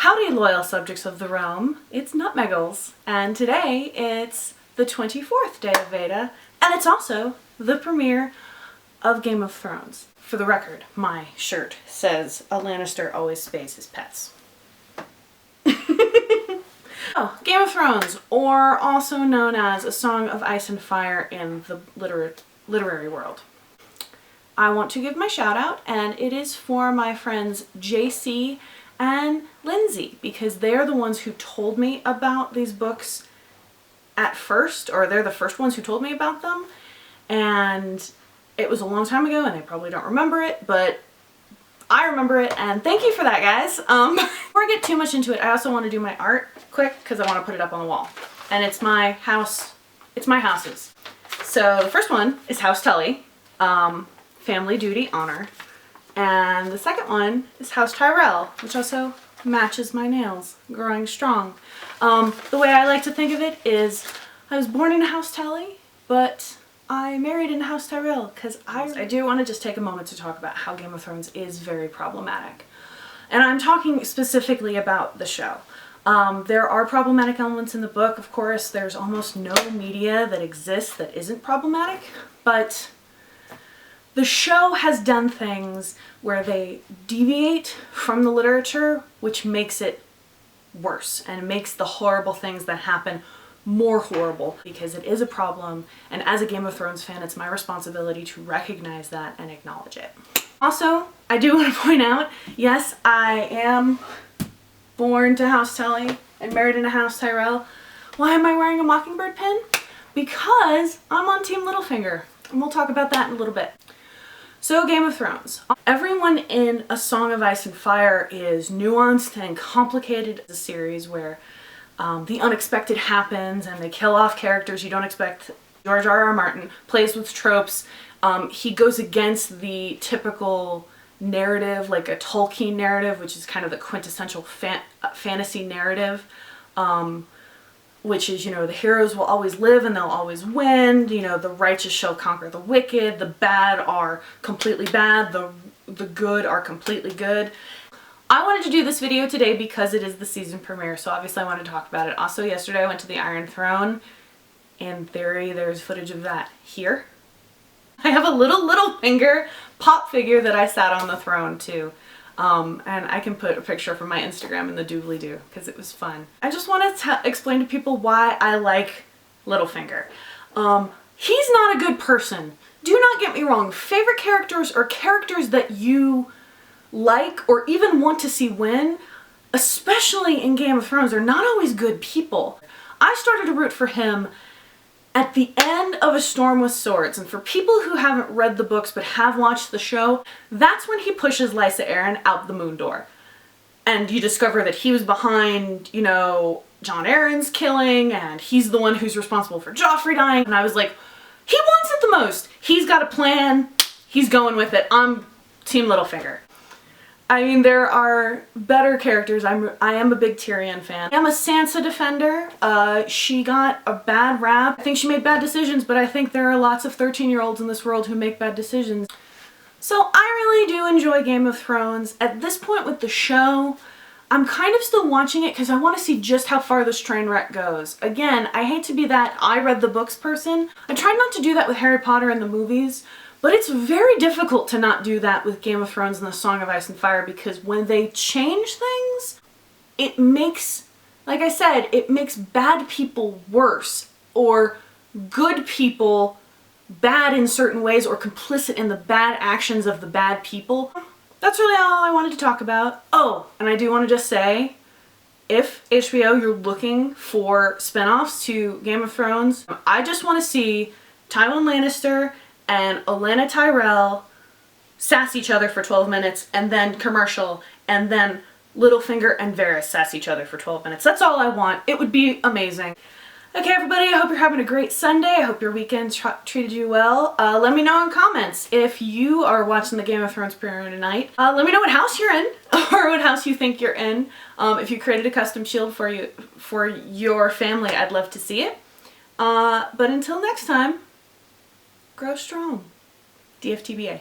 Howdy, loyal subjects of the realm. It's Nutmeggles, and today it's the 24th day of VEDA, and it's also the premiere of Game of Thrones. For the record, my shirt says a Lannister always spays his pets. Oh, Game of Thrones, or also known as A Song of Ice and Fire in the literary world. I want to give my shout out, and it is for my friends JC and Lindsay, because they're the ones who told me about these books at first, or they're the first ones who told me about them, and it was a long time ago and they probably don't remember it, but I remember it, and thank you for that, guys. Before I get too much into it, I also want to do my art quick because I want to put it up on the wall, and it's my house, it's my houses. So the first one is House Tully, family, duty, honor. And the second one is House Tyrell, which also matches my nails, growing strong. The way I like to think of it is I was born in House Tully, but I married in House Tyrell because I do want to just take a moment to talk about how Game of Thrones is very problematic. And I'm talking specifically about the show. There are problematic elements in the book, of course. There's almost no media that exists that isn't problematic, but the show has done things where they deviate from the literature, which makes it worse and makes the horrible things that happen more horrible, because it is a problem, and as a Game of Thrones fan, it's my responsibility to recognize that and acknowledge it. Also, I do want to point out, yes, I am born to House Tully and married in a House Tyrell. Why am I wearing a Mockingbird pin? Because I'm on Team Littlefinger, and we'll talk about that in a little bit. So, Game of Thrones. Everyone in A Song of Ice and Fire is nuanced and complicated. It's a series where the unexpected happens and they kill off characters you don't expect. George R.R. Martin plays with tropes. He goes against the typical narrative, like a Tolkien narrative, which is kind of the quintessential fantasy narrative. Which is, you know, the heroes will always live and they'll always win, you know, the righteous shall conquer the wicked, the bad are completely bad, the good are completely good. I wanted to do this video today because it is the season premiere, so obviously I wanted to talk about it. Also, yesterday I went to the Iron Throne. In theory, there's footage of that here. I have a Littlefinger pop figure that I sat on the throne too. And I can put a picture from my Instagram in the doobly-doo because it was fun. I just want to explain to people why I like Littlefinger. He's not a good person. Do not get me wrong. Favorite characters or characters that you like or even want to see win, especially in Game of Thrones, are not always good people. I started to root for him at the end of A Storm with Swords, and for people who haven't read the books but have watched the show, that's when he pushes Lysa Arryn out the moon door. And you discover that he was behind, you know, Jon Arryn's killing, and he's the one who's responsible for Joffrey dying, and I was like, he wants it the most! He's got a plan, he's going with it. I'm Team Littlefinger. I mean, there are better characters. I am a big Tyrion fan. I am a Sansa defender. She got a bad rap. I think she made bad decisions, but I think there are lots of 13-year-olds in this world who make bad decisions. So I really do enjoy Game of Thrones. At this point with the show, I'm kind of still watching it because I want to see just how far this train wreck goes. Again, I hate to be that I read the books person. I tried not to do that with Harry Potter and the movies, but it's very difficult to not do that with Game of Thrones and The Song of Ice and Fire, because when they change things, it makes, like I said, it makes bad people worse, or good people bad in certain ways, or complicit in the bad actions of the bad people. That's really all I wanted to talk about. Oh, and I do want to just say, if HBO, you're looking for spinoffs to Game of Thrones, I just want to see Tywin Lannister and Olenna Tyrell sass each other for 12 minutes, and then commercial, and then Littlefinger and Varys sass each other for 12 minutes. That's all I want. It would be amazing. Okay, everybody, I hope you're having a great Sunday. I hope your weekend treated you well. Let me know in comments if you are watching the Game of Thrones premiere tonight. Let me know what house you're in, or what house you think you're in. If you created a custom shield for your family, I'd love to see it. But until next time, grow strong. DFTBA.